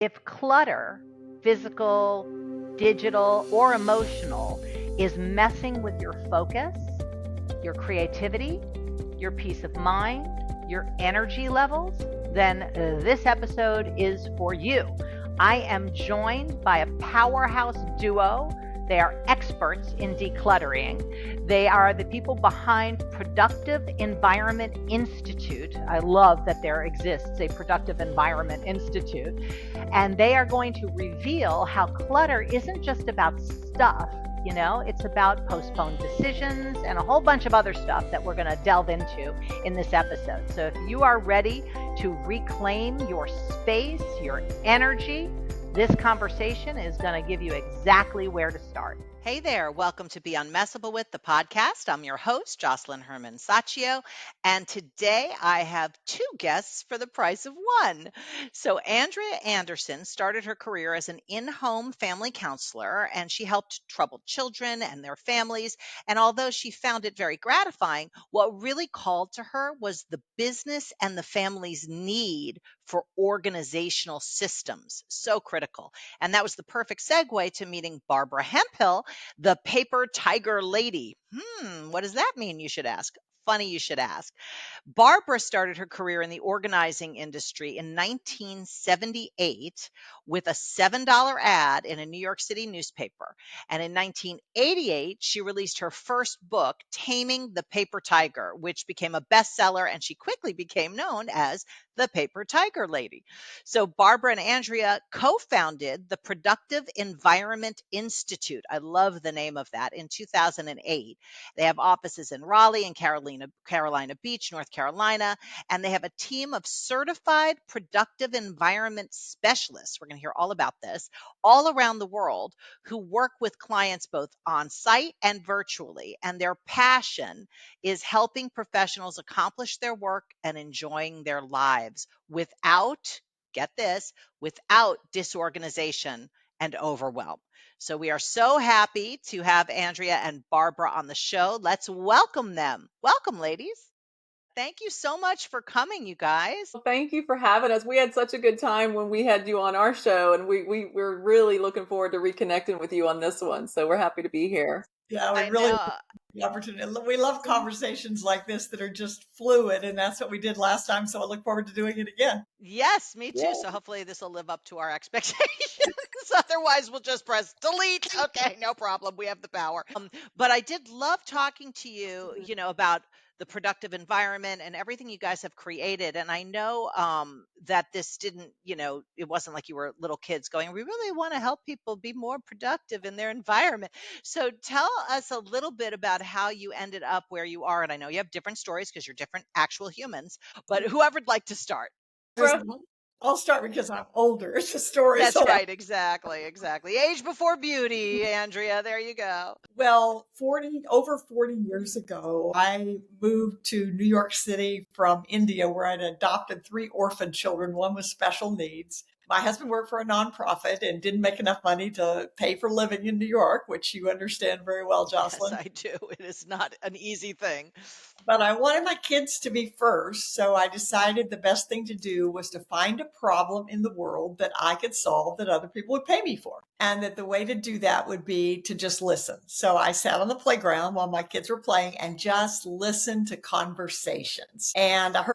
If clutter, physical, digital, or emotional, is messing with your focus, your creativity, your peace of mind, your energy levels, then this episode is for you. I am joined by a powerhouse duo. They are experts in decluttering. They are the people behind Productive Environment Institute. I love that there exists a Productive Environment Institute. And they are going to reveal how clutter isn't just about stuff. It's about postponed decisions and a whole bunch of other stuff that we're going to delve into in this episode. So if you are ready to reclaim your space, your energy, this conversation is going to give you exactly where to start. Hey there, welcome to Be Unmessable With the podcast. I'm your host, Josselyne Herman-Saccio, and today I have two guests for the price of one. So Andrea Anderson started her career as an in-home family counselor, and she helped troubled children and their families. And although she found it very gratifying, what really called to her was the business and the family's need for organizational systems. So critical. And that was the perfect segue to meeting Barbara Hemphill, the paper tiger lady. What does that mean, you should ask? Funny you should ask. Barbara started her career in the organizing industry in 1978 with a $7 ad in a New York City newspaper. And in 1988, she released her first book, Taming the Paper Tiger, which became a bestseller, and she quickly became known as the Paper Tiger Lady. So Barbara and Andrea co-founded the Productive Environment Institute. I love the name of that, in 2008. They have offices in Raleigh and Carolina Beach, North Carolina, and they have a team of certified productive environment specialists. We're going to hear all about this all around the world, who work with clients both on site and virtually. And their passion is helping professionals accomplish their work and enjoying their lives without, get this, without disorganization and overwhelm. So we are so happy to have Andrea and Barbara on the show. Let's welcome them. Welcome, ladies. Thank you so much for coming, you guys. Well, thank you for having us. We had such a good time when we had you on our show, and we're really looking forward to reconnecting with you on this one. So we're happy to be here. Yeah, we I really know. love the opportunity. We love conversations like this that are just fluid, and that's what we did last time. So I look forward to doing it again. Yes, me too. Yeah. So hopefully this will live up to our expectations. Otherwise, we'll just press delete. Okay, no problem. We have the power. But I did love talking to you, about the productive environment and everything you guys have created. And I know that this didn't, it wasn't like you were little kids going, we really want to help people be more productive in their environment. So tell us a little bit about how you ended up where you are. And I know you have different stories because you're different actual humans, but whoever'd like to start. I'll start because I'm older. It's a story. That's So, right. Exactly. Age before beauty, Andrea. There you go. well, over 40 years ago, I moved to New York City from India, where I'd adopted 3 orphan children, one with special needs. My husband worked for a nonprofit and didn't make enough money to pay for living in New York, which you understand very well, Yes, Jocelyn. I do. It is not an easy thing. But I wanted my kids to be first, so I decided the best thing to do was to find a problem in the world that I could solve that other people would pay me for. And that the way to do that would be to just listen. So I sat on the playground while my kids were playing and just listened to conversations. And I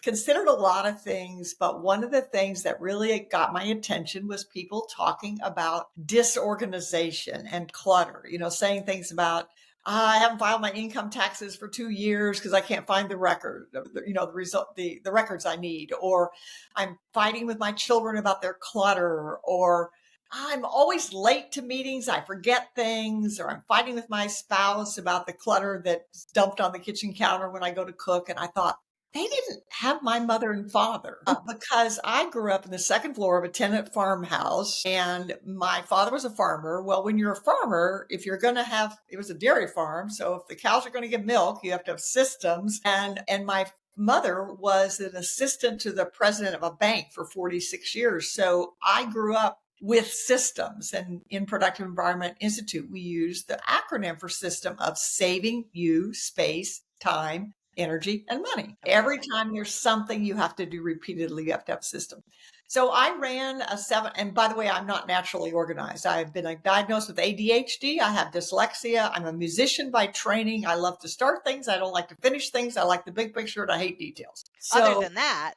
considered a lot of things, but one of the things that really got my attention was people talking about disorganization and clutter, saying things about, I haven't filed my income taxes for 2 years because I can't find the record, the records I need, or I'm fighting with my children about their clutter, or I'm always late to meetings. I forget things, or I'm fighting with my spouse about the clutter that's dumped on the kitchen counter when I go to cook. And I thought, they didn't have my mother and father because I grew up in the second floor of a tenant farmhouse and my father was a farmer. Well, when you're a farmer, if you're going to have, it was a dairy farm. So if the cows are going to get milk, you have to have systems. And my mother was an assistant to the president of a bank for 46 years. So I grew up with systems, and in Productive Environment Institute, we use the acronym for system of saving you space, time, energy, and money. Every time there's something you have to do repeatedly, you have to have a system. So I ran a 7, and by the way, I'm not naturally organized. I've been diagnosed with ADHD. I have dyslexia. I'm a musician by training. I love to start things. I don't like to finish things. I like the big picture and I hate details. Other So than that,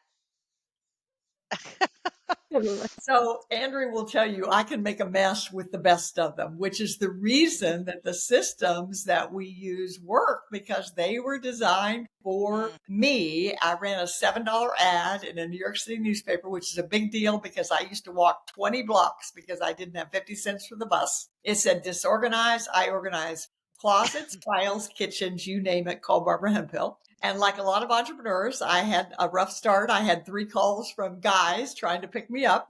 So Andrea will tell you I can make a mess with the best of them, which is the reason that the systems that we use work, because they were designed for me. I ran a $7 ad in a New York City newspaper, which is a big deal because I used to walk 20 blocks because I didn't have 50 cents for the bus. It said disorganized. I organize closets, files, kitchens, you name it, call Barbara Hemphill. And like a lot of entrepreneurs, I had a rough start. I had 3 calls from guys trying to pick me up.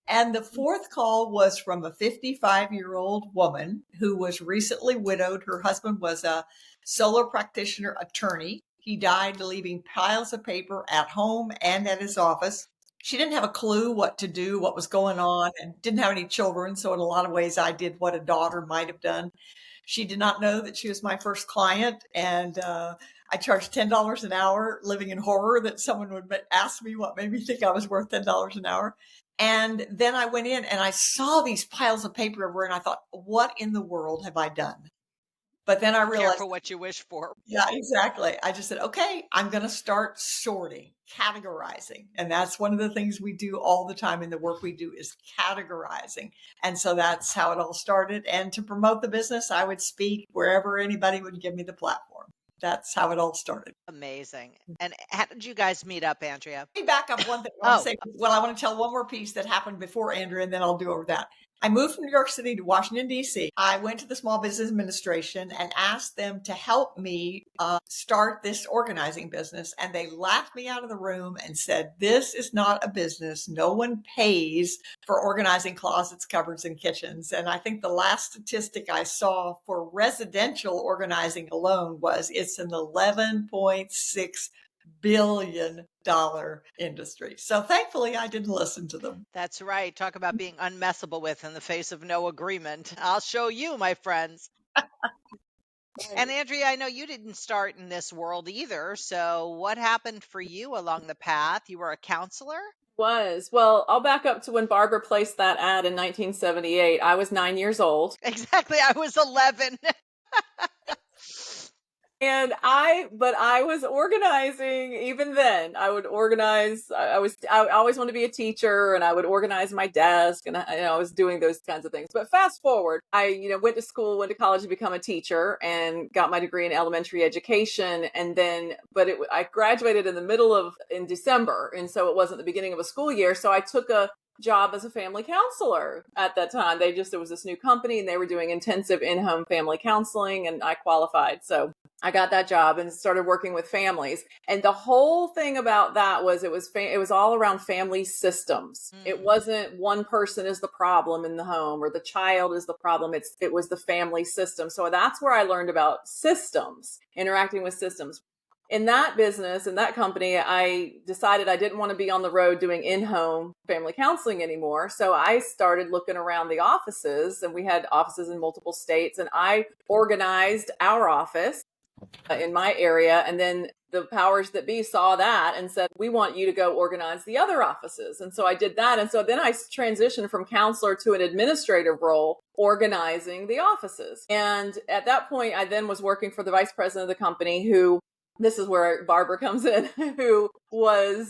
And the fourth call was from a 55-year-old woman who was recently widowed. Her husband was a solo practitioner attorney. He died, leaving piles of paper at home and at his office. She didn't have a clue what to do, what was going on, and didn't have any children. So in a lot of ways, I did what a daughter might have done. She did not know that she was my first client. And I charged $10 an hour, living in horror that someone would ask me what made me think I was worth $10 an hour. And then I went in and I saw these piles of paper everywhere and I thought, what in the world have I done? But then I realized, careful what you wish for. yeah, exactly. I just said, okay, I'm going to start sorting, categorizing. And that's one of the things we do all the time in the work we do is categorizing. And so that's how it all started. And to promote the business, I would speak wherever anybody would give me the platform. That's how it all started. Amazing. And how did you guys meet up, Andrea? Let me back up one thing. I want to tell one more piece that happened before Andrea, and then I'll do over that. I moved from New York City to Washington, D.C. I went to the Small Business Administration and asked them to help me start this organizing business. And they laughed me out of the room and said, this is not a business. No one pays for organizing closets, cupboards, and kitchens. And I think the last statistic I saw for residential organizing alone was it's an $11.6 billion industry. So thankfully I didn't listen to them. That's right. Talk about being unmessable with in the face of no agreement. I'll show you, my friends. And Andrea, I know you didn't start in this world either. So what happened for you along the path? You were a counselor? Well, I'll back up to when Barbara placed that ad in 1978. I was 9 years old. Exactly. I was 11. And I was organizing even then. I would organize. I always wanted to be a teacher, and I would organize my desk, and I was doing those kinds of things. But fast forward, I went to school, went to college to become a teacher, and got my degree in elementary education. And then, I graduated in December, and so it wasn't the beginning of a school year. So I took a job as a family counselor at that time. There was this new company, and they were doing intensive in-home family counseling, and I qualified. So I got that job and started working with families. And the whole thing about that was it was all around family systems. It wasn't one person is the problem in the home or the child is the problem. It was the family system. So that's where I learned about systems, interacting with systems. In that business, in that company, I decided I didn't want to be on the road doing in-home family counseling anymore. So I started looking around the offices, and we had offices in multiple states, and I organized our office in my area. And then the powers that be saw that and said, we want you to go organize the other offices. And so I did that. And so then I transitioned from counselor to an administrative role, organizing the offices. And at that point, I then was working for the vice president of the company, who, this is where Barbara comes in,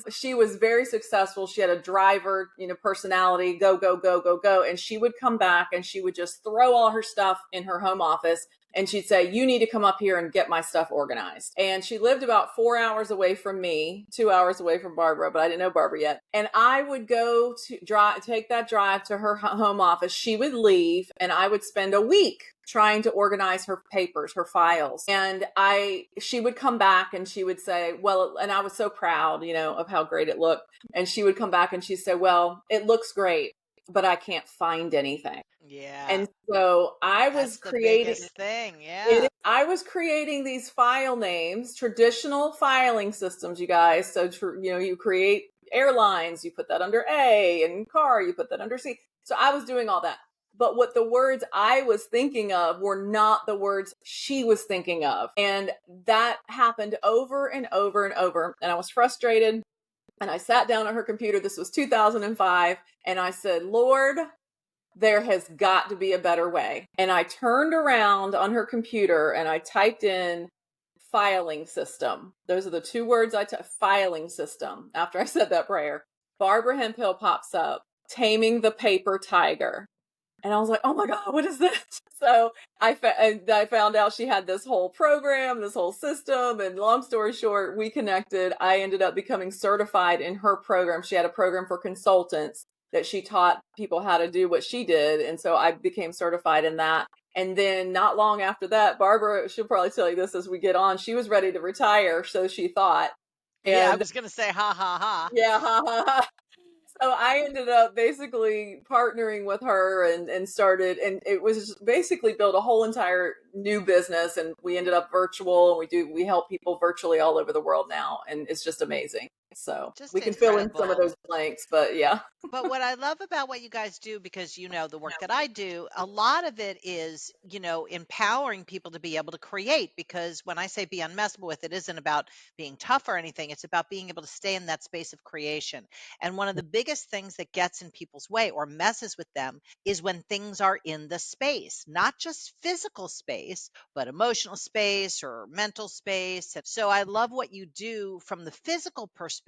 she was very successful. She had a driver, personality, go, go, go, go, go. And she would come back and she would just throw all her stuff in her home office. And she'd say, you need to come up here and get my stuff organized. And she lived about 4 hours away from me, 2 hours away from Barbara, but I didn't know Barbara yet. And I would go to take that drive to her home office. She would leave and I would spend a week trying to organize her papers, her files. And she would come back and she would say, well, and I was so proud, of how great it looked. And she would come back and she'd say, well, it looks great, but I can't find anything. Yeah. And so I was creating the thing. Yeah. I was creating these file names, traditional filing systems, you guys. So, you create airlines, you put that under A, and car, you put that under C. So I was doing all that. But what the words I was thinking of were not the words she was thinking of. And that happened over and over and over. And I was frustrated. And I sat down at her computer. This was 2005. And I said, Lord, there has got to be a better way. And I turned around on her computer and I typed in filing system. Those are the two words I typed, filing system. After I said that prayer, Barbara Hemphill pops up, Taming the Paper Tiger. And I was like, oh my God, what is this? So I found out she had this whole program, this whole system. And long story short, we connected. I ended up becoming certified in her program. She had a program for consultants that she taught people how to do what she did. And so I became certified in that. And then not long after that, Barbara, she'll probably tell you this as we get on, she was ready to retire. So she thought. Yeah, I And was going to say, ha, ha, ha. yeah, ha, ha, ha. So I ended up basically partnering with her and started, and it was basically built a whole entire new business. And we ended up virtual, and we help people virtually all over the world now. And it's just amazing. So Just we can fill in some of incredible. those blanks, but yeah. But what I love about what you guys do, because the work that I do, a lot of it is, empowering people to be able to create. Because when I say be unmessable with, it isn't about being tough or anything. It's about being able to stay in that space of creation. And one of the biggest things that gets in people's way or messes with them is when things are in the space, not just physical space, but emotional space or mental space. And so I love what you do from the physical perspective,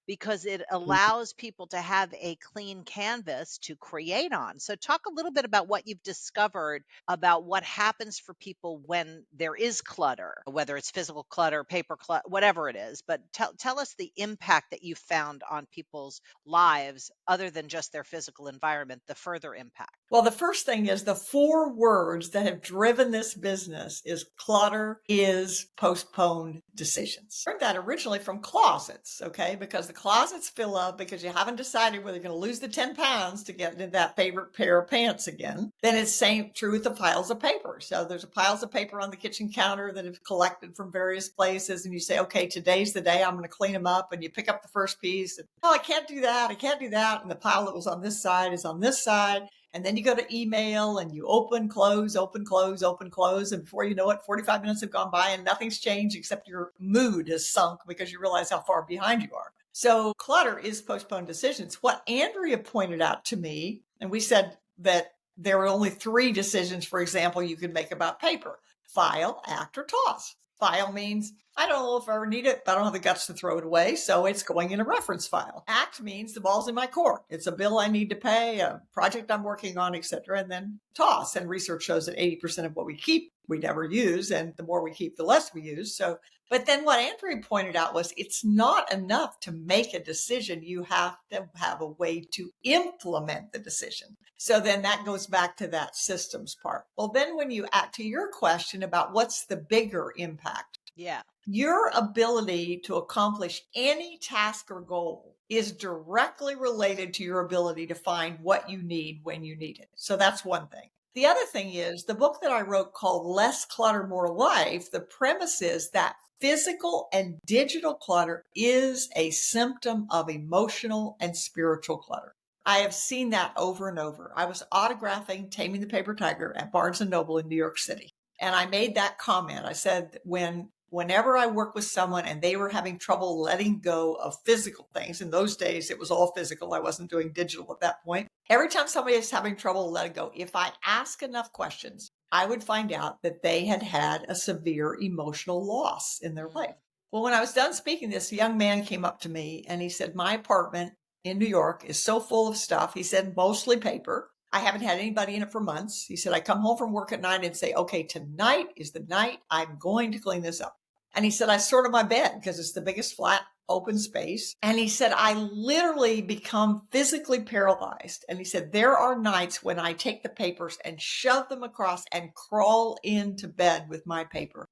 because it allows people to have a clean canvas to create on. So talk a little bit about what you've discovered about what happens for people when there is clutter, whether it's physical clutter, paper clutter, whatever it is. But tell us the impact that you found on people's lives other than just their physical environment, the further impact. Well, the first thing is the 4 words that have driven this business is clutter is postponed decisions. I learned that originally from closets, okay? Because the closets fill up because you haven't decided whether you're going to lose the 10 pounds to get into that favorite pair of pants again. Then it's same true with the piles of paper. So there's piles of paper on the kitchen counter that have collected from various places, and you say, okay, today's the day I'm going to clean them up, and you pick up the first piece. And, oh, I can't do that. I can't do that. And the pile that was on this side is on this side. And then you go to email and you open, close, open, close, open, close. And before you know it, 45 minutes have gone by and nothing's changed except your mood has sunk because you realize how far behind you are. So clutter is postponed decisions. What Andrea pointed out to me, and we said that there were only 3 decisions, for example, you could make about paper: file, act, or toss. File means I don't know if I ever need it, but I don't have the guts to throw it away, so it's going in a reference file. Act means the ball's in my court. It's a bill I need to pay, a project I'm working on, etc. And then toss. And research shows that 80% of what we keep, we never use, and the more we keep, the less we use. So, but then what Andrea pointed out was it's not enough to make a decision. You have to have a way to implement the decision. So then that goes back to that systems part. Well, then when you act to your question about what's the bigger impact, Yeah. your ability to accomplish any task or goal is directly related to your ability to find what you need when you need it. So that's one thing. The other thing is the book that I wrote called Less Clutter, More Life. The premise is that physical and digital clutter is a symptom of emotional and spiritual clutter. I have seen that over and over. I was autographing Taming the Paper Tiger at Barnes & Noble in New York City. And I made that comment. I said, whenever I work with someone and they were having trouble letting go of physical things, in those days, it was all physical. I wasn't doing digital at that point. Every time somebody is having trouble letting go, if I ask enough questions, I would find out that they had had a severe emotional loss in their life. Well, when I was done speaking, this young man came up to me and he said, my apartment in New York is so full of stuff. He said, mostly paper. I haven't had anybody in it for months. He said, I come home from work at night and say, okay, tonight is the night I'm going to clean this up. And he said, I sort of my bed because it's the biggest flat open space. And he said, I literally become physically paralyzed. And he said, there are nights when I take the papers and shove them across and crawl into bed with my paper.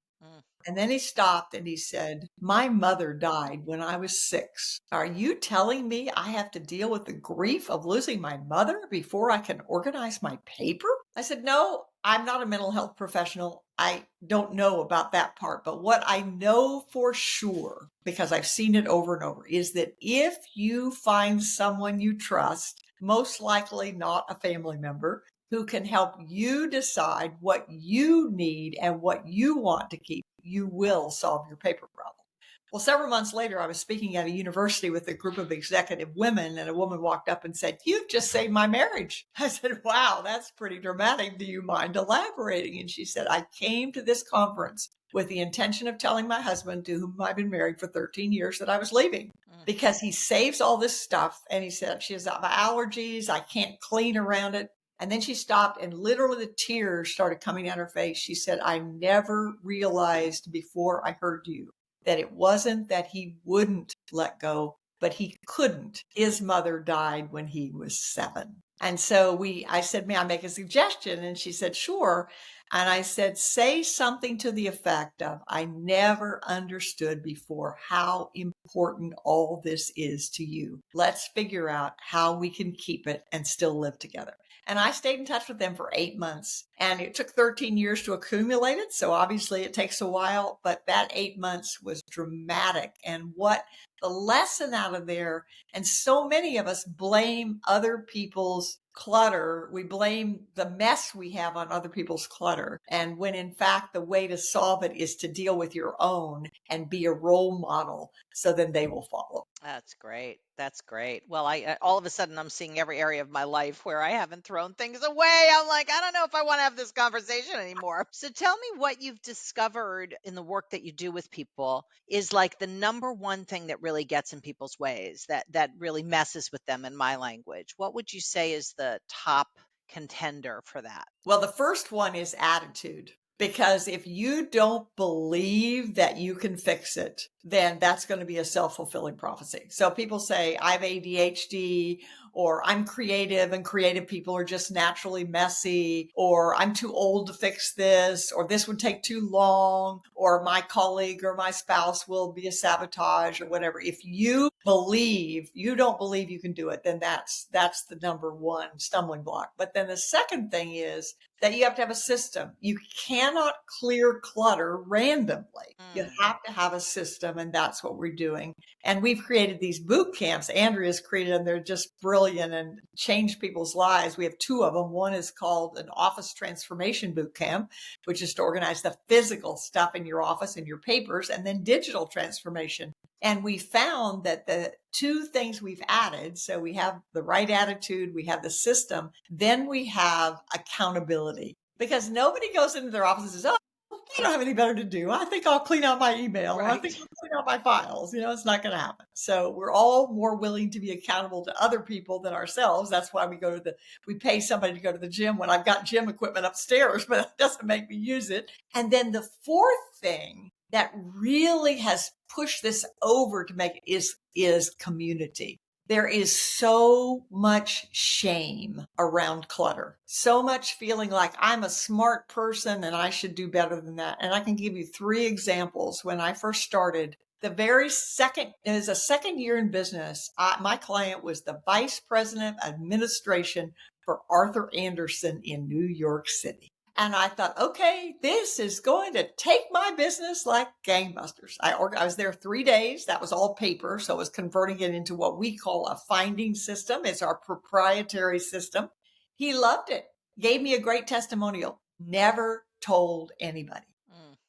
And then he stopped and he said, my mother died when I was 6. Are you telling me I have to deal with the grief of losing my mother before I can organize my paper? I said, no, I'm not a mental health professional. I don't know about that part. But what I know for sure, because I've seen it over and over, is that if you find someone you trust, most likely not a family member, who can help you decide what you need and what you want to keep, you will solve your paper problem. Well, several months later, I was speaking at a university with a group of executive women, and a woman walked up and said, "You've just saved my marriage." I said, "Wow, that's pretty dramatic. Do you mind elaborating?" And she said, "I came to this conference with the intention of telling my husband, to whom I've been married for 13 years, that I was leaving because he saves all this stuff." And he said, "She has allergies. I can't clean around it." And then she stopped, and literally the tears started coming down her face. She said, "I never realized before I heard you that it wasn't that he wouldn't let go, but he couldn't. His mother died when he was 7." And so I said, "May I make a suggestion?" And she said, "Sure." And I said, "Say something to the effect of, 'I never understood before how important all this is to you. Let's figure out how we can keep it and still live together.'" And I stayed in touch with them for 8 months, and it took 13 years to accumulate it. So obviously it takes a while, but that 8 months was dramatic. And what the lesson out of there, and so many of us blame other people's clutter. We blame the mess we have on other people's clutter. And when in fact, the way to solve it is to deal with your own and be a role model. So then they will follow. That's great. That's great. Well, all of a sudden I'm seeing every area of my life where I haven't thrown things away. I'm like, I don't know if I want to have this conversation anymore. So tell me what you've discovered in the work that you do with people is like the number one thing that really gets in people's ways, that really messes with them, in my language. What would you say is the top contender for that? Well, the first one is attitude. Because if you don't believe that you can fix it, then that's going to be a self-fulfilling prophecy. So people say, "I have ADHD," or "I'm creative and creative people are just naturally messy," or "I'm too old to fix this," or "this would take too long," or "my colleague or my spouse will be a sabotage," or whatever. If you don't believe you can do it, then that's the number one stumbling block. But then the second thing is that you have to have a system. You cannot clear clutter randomly. You have to have a system, and that's what we're doing. And we've created these boot camps. Andrea's created them. They're just brilliant and changed people's lives. We have 2 of them. One is called an office transformation boot camp, which is to organize the physical stuff in your office and your papers, and then digital transformation. And we found that the 2 things we've added, so we have the right attitude, we have the system, then we have accountability. Because nobody goes into their office and says, "Oh, I don't have any better to do. I think I'll clean out my email, or I think I'll clean out my files." It's not going to happen. So we're all more willing to be accountable to other people than ourselves. That's why we pay somebody to go to the gym when I've got gym equipment upstairs, but it doesn't make me use it. And then the fourth thing that really has pushed this over to make it is community. There is so much shame around clutter, so much feeling like I'm a smart person and I should do better than that. And I can give you 3 examples. When I first started, it was a second year in business. My client was the vice president of administration for Arthur Anderson in New York City. And I thought, okay, this is going to take my business like gangbusters. I was there 3 days. That was all paper. So I was converting it into what we call a finding system. It's our proprietary system. He loved it, gave me a great testimonial, never told anybody.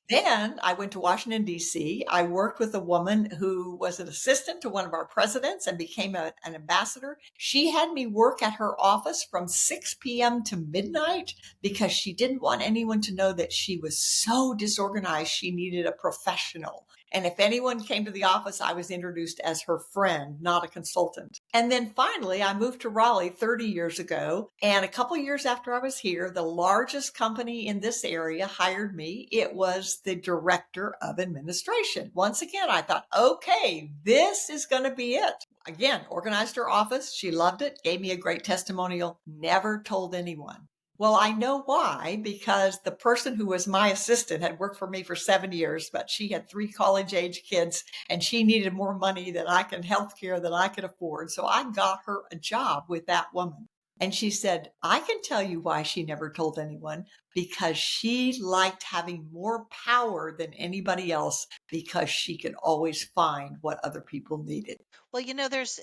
Then I went to Washington, D.C. I worked with a woman who was an assistant to one of our presidents and became an ambassador. She had me work at her office from 6 p.m. to midnight because she didn't want anyone to know that she was so disorganized. She needed a professional. And if anyone came to the office, I was introduced as her friend, not a consultant. And then finally, I moved to Raleigh 30 years ago. And a couple of years after I was here, the largest company in this area hired me. It was the director of administration. Once again, I thought, okay, this is going to be it. Again, organized her office. She loved it, gave me a great testimonial, never told anyone. Well, I know why, because the person who was my assistant had worked for me for 7 years, but she had 3 college-age kids and she needed more money than healthcare than I could afford. So I got her a job with that woman. And she said, "I can tell you why she never told anyone, because she liked having more power than anybody else because she could always find what other people needed." Well,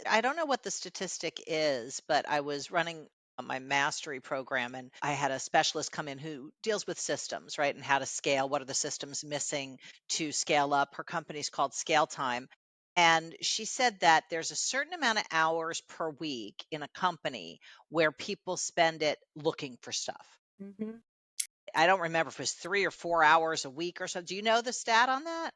I don't know what the statistic is, but I was running my mastery program, and I had a specialist come in who deals with systems, right? And how to scale, what are the systems missing to scale up. Her company's called Scale Time. And she said that there's a certain amount of hours per week in a company where people spend it looking for stuff. Mm-hmm. I don't remember if it was 3 or 4 hours a week or so. Do you know the stat on that?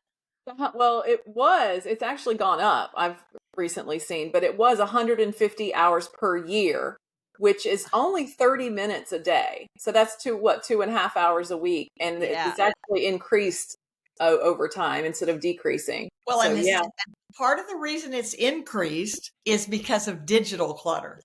Well, it's actually gone up. I've recently seen, but it was 150 hours per year, which is only 30 minutes a day. So that's 2.5 hours a week. And Yeah. it's actually increased over time instead of decreasing. Well, So, and yeah. part of the reason it's increased is because of digital clutter.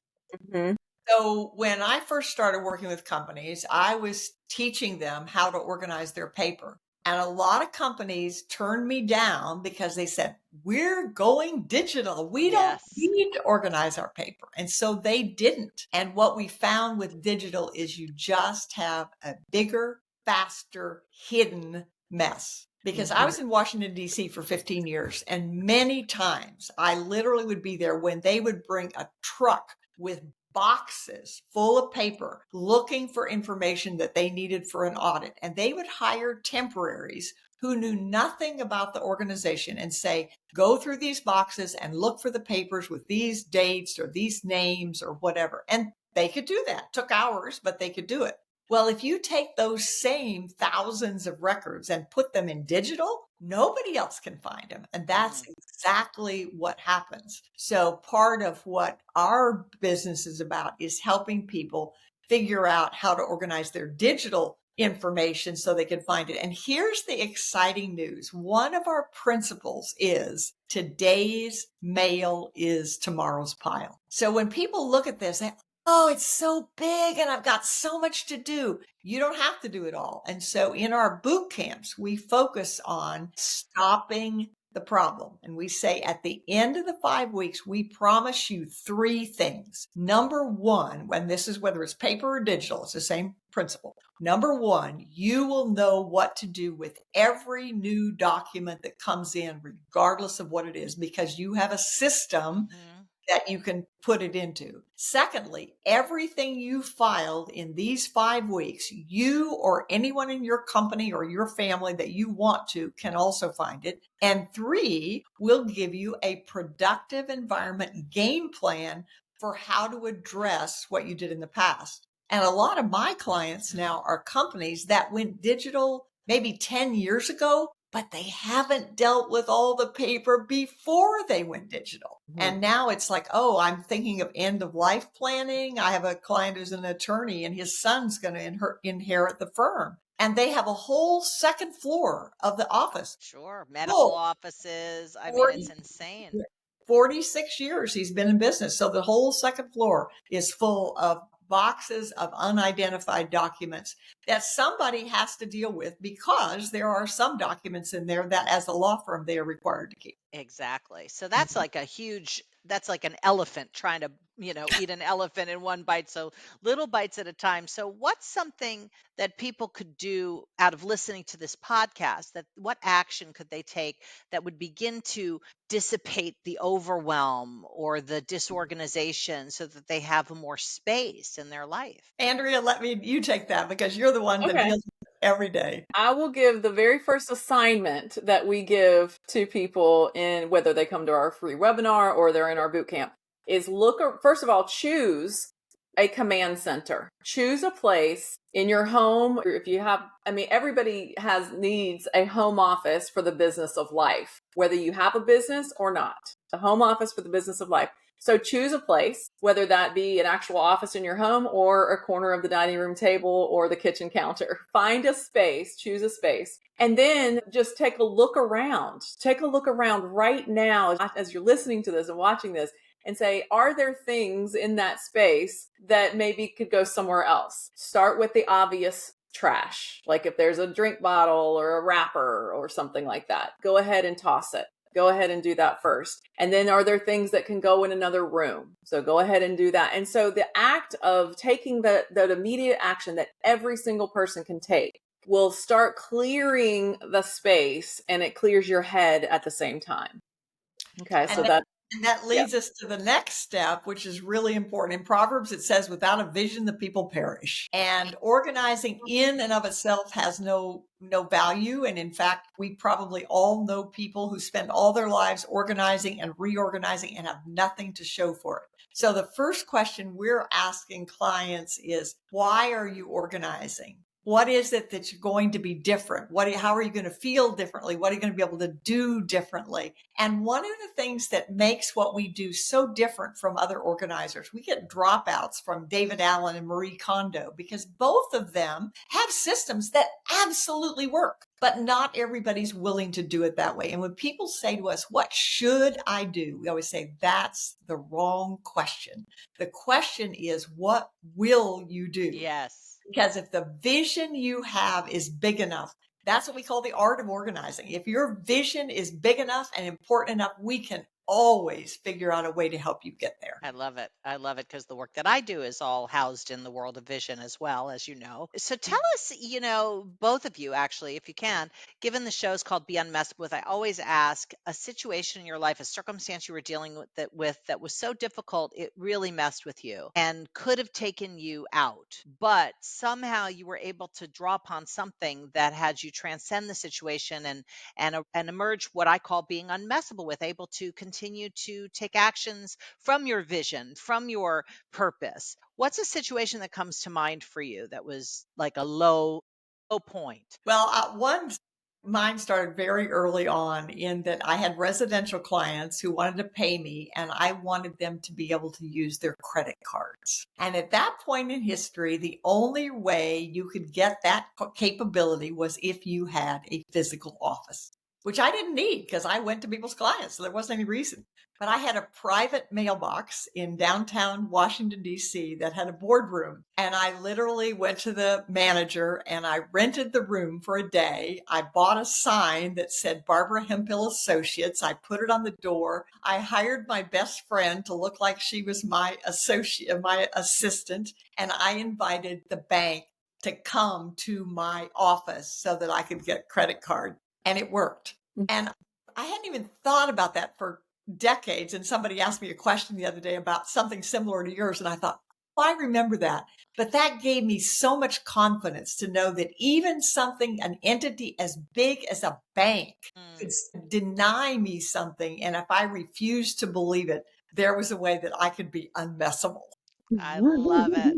Mm-hmm. So when I first started working with companies, I was teaching them how to organize their paper. And a lot of companies turned me down because they said, we're going digital. We don't need to organize our paper. And so they didn't. And what we found with digital is you just have a bigger, faster, hidden mess. Because I was in Washington, D.C. for 15 years, and many times I literally would be there when they would bring a truck with boxes full of paper looking for information that they needed for an audit. And they would hire temporaries who knew nothing about the organization and say, go through these boxes and look for the papers with these dates or these names or whatever. And they could do that. It took hours, but they could do it. Well, if you take those same thousands of records and put them in digital, nobody else can find them. And that's exactly what happens. So part of what our business is about is helping people figure out how to organize their digital information so they can find it. And here's the exciting news. One of our principles is today's mail is tomorrow's pile. So when people look at this, they, oh, it's so big and I've got so much to do. You don't have to do it all. And so in our boot camps, we focus on stopping the problem. And we say at the end of the 5 weeks, we promise you 3 things. Number one, when this is whether it's paper or digital, it's the same principle. Number one, you will know what to do with every new document that comes in, regardless of what it is, because you have a system that you can put it into. Secondly, everything you filed in these 5 weeks, you or anyone in your company or your family that you want to can also find it. And 3, we'll give you a productive environment game plan for how to address what you did in the past. And a lot of my clients now are companies that went digital maybe 10 years ago, but they haven't dealt with all the paper before they went digital. And now it's like, oh, I'm thinking of end of life planning. I have a client who's an attorney and his son's going to inherit the firm. And they have a whole second floor of the office. Sure. Medical offices. I mean, it's insane. 46 years he's been in business. So the whole second floor is full of boxes of unidentified documents that somebody has to deal with because there are some documents in there that as a law firm, they are required to keep. Exactly. So that's like that's like an elephant trying to, eat an elephant in one bite. So little bites at a time. So what's something that people could do out of listening to this podcast, what action could they take that would begin to dissipate the overwhelm or the disorganization so that they have more space in their life? Andrea, you take that because you're the one that deals with it every day. I will give the very first assignment that we give to people in whether they come to our free webinar or they're in our boot camp is first of all, choose a command center. Choose a place in your home. If you have, everybody needs a home office for the business of life, whether you have a business or not, a home office for the business of life. So choose a place, whether that be an actual office in your home or a corner of the dining room table or the kitchen counter. Find a space, choose a space, and then just take a look around. Take a look around right now as you're listening to this and watching this and say, are there things in that space that maybe could go somewhere else? Start with the obvious trash. Like if there's a drink bottle or a wrapper or something like that, go ahead and toss it. Go ahead and do that first. And then are there things that can go in another room? So go ahead and do that. And so the act of taking that immediate action that every single person can take will start clearing the space, and it clears your head at the same time. Okay. So that And that leads us to the next step, which is really important. In Proverbs, it says, without a vision, the people perish. And organizing in and of itself has no value. And in fact, we probably all know people who spend all their lives organizing and reorganizing and have nothing to show for it. So the first question we're asking clients is, why are you organizing? What is it that's going to be different? How are you going to feel differently? What are you going to be able to do differently? And one of the things that makes what we do so different from other organizers, we get dropouts from David Allen and Marie Kondo because both of them have systems that absolutely work, but not everybody's willing to do it that way. And when people say to us, what should I do? We always say, that's the wrong question. The question is, what will you do? Yes. Because if the vision you have is big enough, that's what we call the art of organizing. If your vision is big enough and important enough, we can always figure out a way to help you get there. I love it. I love it because the work that I do is all housed in the world of vision as well, as you know. So tell us, both of you actually, if you can, given the show's called Be Unmessed With, I always ask a situation in your life, a circumstance you were dealing with that was so difficult, it really messed with you and could have taken you out, but somehow you were able to draw upon something that had you transcend the situation and emerge what I call being unmessable with, able to continue to take actions from your vision, from your purpose. What's a situation that comes to mind for you that was like a low point? Well, mine started very early on in that I had residential clients who wanted to pay me and I wanted them to be able to use their credit cards. And at that point in history, the only way you could get that capability was if you had a physical office, which I didn't need because I went to people's clients. So there wasn't any reason. But I had a private mailbox in downtown Washington, D.C. that had a boardroom. And I literally went to the manager and I rented the room for a day. I bought a sign that said Barbara Hemphill Associates. I put it on the door. I hired my best friend to look like she was my assistant. And I invited the bank to come to my office so that I could get a credit card. And it worked. And I hadn't even thought about that for decades. And somebody asked me a question the other day about something similar to yours. And I thought, oh, I remember that. But that gave me so much confidence to know that even an entity as big as a bank could deny me something. And if I refused to believe it, there was a way that I could be unmessable. I love it.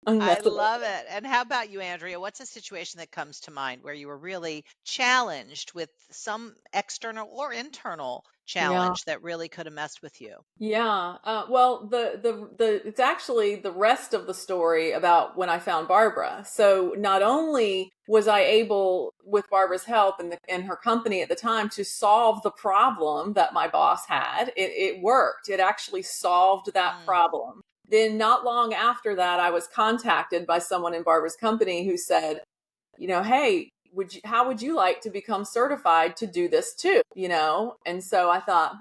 I Unmessable. love it. And how about you, Andrea? What's a situation that comes to mind where you were really challenged with some external or internal Yeah. challenge that really could have messed with you? Yeah. Well, it's actually the rest of the story about when I found Barbara. So not only was I able, with Barbara's help and her company at the time, to solve the problem that my boss had, it worked. It actually solved that problem. Then not long after that, I was contacted by someone in Barbara's company who said, hey, how would you like to become certified to do this too? And so I thought,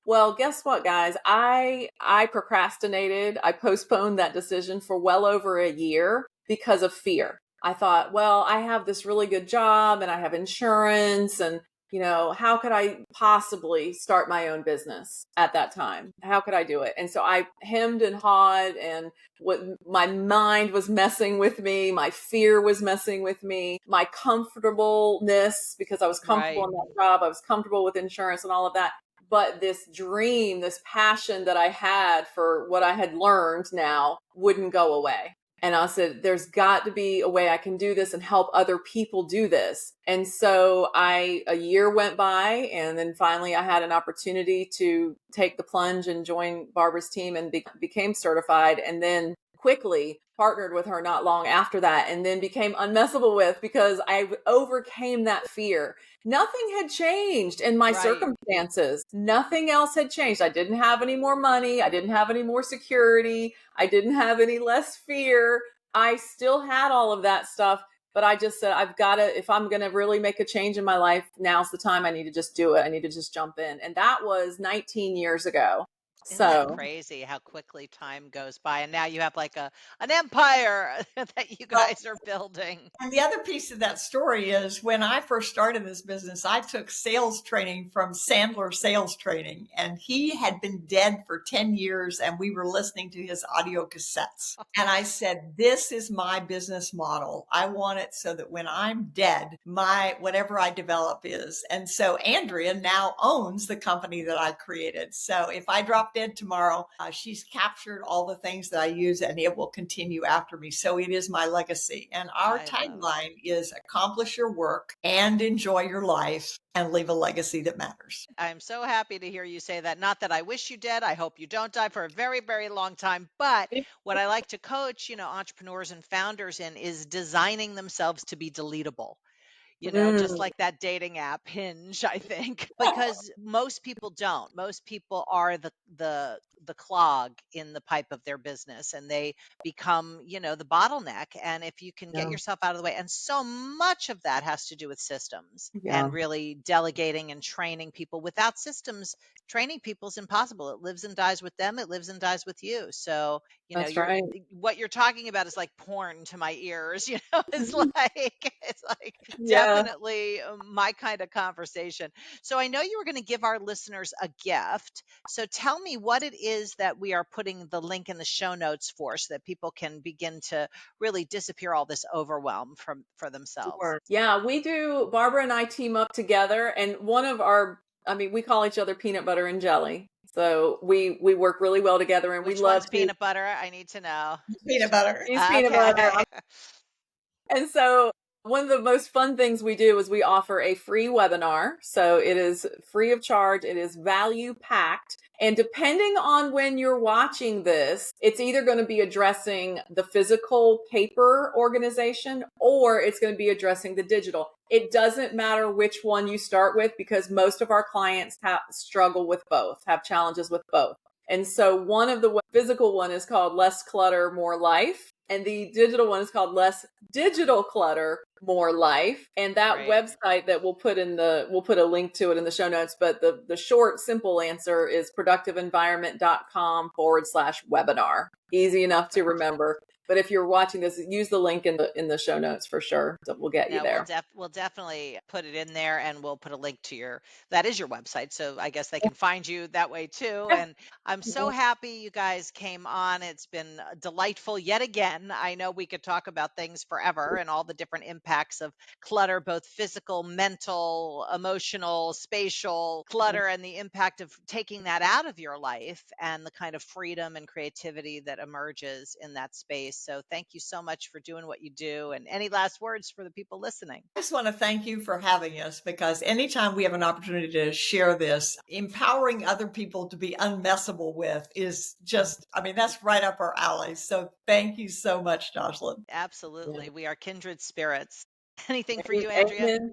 well, guess what, guys? I procrastinated. I postponed that decision for well over a year because of fear. I thought, well, I have this really good job and I have insurance and how could I possibly start my own business at that time? How could I do it? And so I hemmed and hawed, and my mind was messing with me. My fear was messing with me. My comfortableness, because I was comfortable in that job. I was comfortable with insurance and all of that. But this dream, this passion that I had for what I had learned now wouldn't go away. And I said, there's got to be a way I can do this and help other people do this. And so a year went by, and then finally I had an opportunity to take the plunge and join Barbara's team and became certified, and then quickly partnered with her not long after that, and then became unmessable with because I overcame that fear. Nothing had changed in my circumstances. Nothing else had changed. I didn't have any more money. I didn't have any more security. I didn't have any less fear. I still had all of that stuff, but I just said, if I'm going to really make a change in my life, now's the time. I need to just do it. I need to just jump in. And that was 19 years ago. Isn't that So, crazy how quickly time goes by? And now you have like an empire that you Well, guys are building. and the other piece of that story is when I first started this business, I took sales training from Sandler Sales Training, and he had been dead for 10 years, and we were listening to his audio cassettes. And I said, this is my business model. I want it so that when I'm dead, my whatever I develop is. And so Andrea now owns the company that I created. So if I drop dead tomorrow, she's captured all the things that I use, and it will continue after me. So it is my legacy. And our I love it. tagline is accomplish your work and enjoy your life and leave a legacy that matters. I'm so happy to hear you say that. Not that I wish you did. I hope you don't die for a very, very long time. But what I like to coach, entrepreneurs and founders in is designing themselves to be deletable. Just mm, like that dating app Hinge, I think, because most people don't. Most people are the clog in the pipe of their business, and they become, the bottleneck. And if you can get yeah, yourself out of the way, and so much of that has to do with systems yeah, and really delegating and training people. Without systems, training people is impossible. It lives and dies with them. It lives and dies with you. So, that's right. what you're talking about is like porn to my ears. It's like Yeah. definitely my kind of conversation. So I know you were going to give our listeners a gift. So tell me what it is that we are putting the link in the show notes for, so that people can begin to really disappear all this overwhelm for themselves. Sure. Yeah, we do. Barbara and I team up together, and we call each other peanut butter and jelly. So we work really well together, and we Which one's love to peanut butter? I need to know. Peanut butter. use peanut butter. Okay. And so one of the most fun things we do is we offer a free webinar. So it is free of charge. It is value packed. And depending on when you're watching this, it's either going to be addressing the physical paper organization, or it's going to be addressing the digital. It doesn't matter which one you start with, because most of our clients struggle with both, have challenges with both. And so one of the physical one is called Less Clutter, More Life. And the digital one is called Less Digital Clutter, More Life. And that Great. website that we'll put a link to it in the show notes. But the short, simple answer is productiveenvironment.com/webinar. Easy enough to remember. But if you're watching this, use the link in the show notes for sure. So we'll get you No, there. we'll definitely put it in there, and we'll put a link to that is your website. So I guess they can find you that way too. Yeah. And I'm so happy you guys came on. It's been delightful yet again. I know we could talk about things forever and all the different impacts of clutter, both physical, mental, emotional, spatial clutter, and the impact of taking that out of your life and the kind of freedom and creativity that emerges in that space. So thank you so much for doing what you do. And any last words for the people listening? I just want to thank you for having us, because anytime we have an opportunity to share this, empowering other people to be unmessable with is just, that's right up our alley. So thank you so much, Josselyne. Absolutely. We are kindred spirits. Anything for Yeah. you, Andrea? Amen.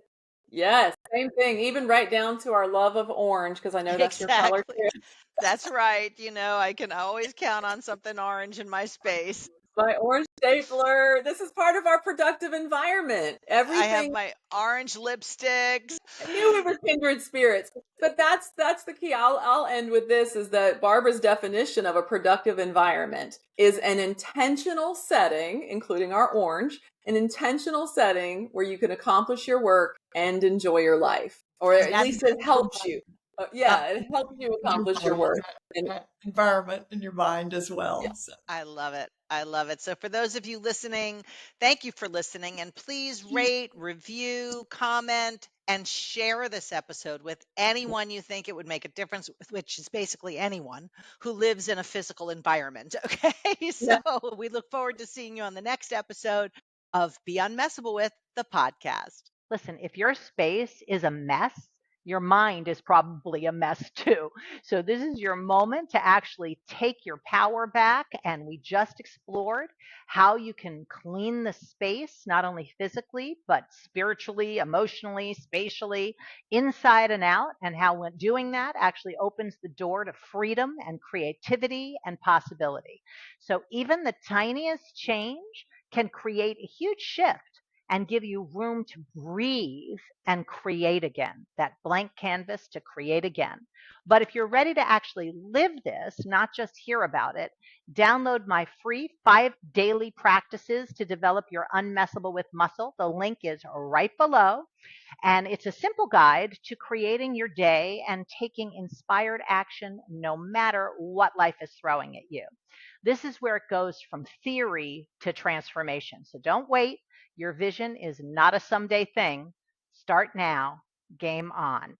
Yes, same thing. Even right down to our love of orange, because I know that's your color Exactly. too. That's right. I can always count on something orange in my space. My orange stapler. This is part of our productive environment. I have Everything. my orange lipsticks. I knew we were kindred spirits. But that's the key. I'll end with this: is that Barbara's definition of a productive environment is an intentional setting, including our orange, an intentional setting where you can accomplish your work and enjoy your life, or And at that least it helps you. It helps you accomplish your work. And environment in your mind as well. So. I love it. I love it. So, for those of you listening, thank you for listening. And please rate, review, comment, and share this episode with anyone you think it would make a difference with, which is basically anyone who lives in a physical environment. Okay. So, yeah, we look forward to seeing you on the next episode of Be Unmessable with, the podcast. Listen, if your space is a mess, your mind is probably a mess too. So, this is your moment to actually take your power back. And we just explored how you can clean the space, not only physically, but spiritually, emotionally, spatially, inside and out, and how when doing that actually opens the door to freedom and creativity and possibility. So, even the tiniest change can create a huge shift and give you room to breathe and create again, that blank canvas to create again. But if you're ready to actually live this, not just hear about it, download my free 5 daily practices to develop your unmessable with muscle. The link is right below. And it's a simple guide to creating your day and taking inspired action no matter what life is throwing at you. This is where it goes from theory to transformation. So don't wait. Your vision is not a someday thing. Start now. Game on.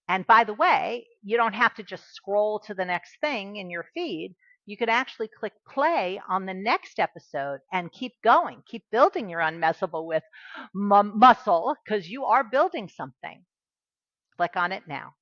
And by the way, you don't have to just scroll to the next thing in your feed. You could actually click play on the next episode and keep going, keep building your unmessable with muscle, because you are building something. Click on it now.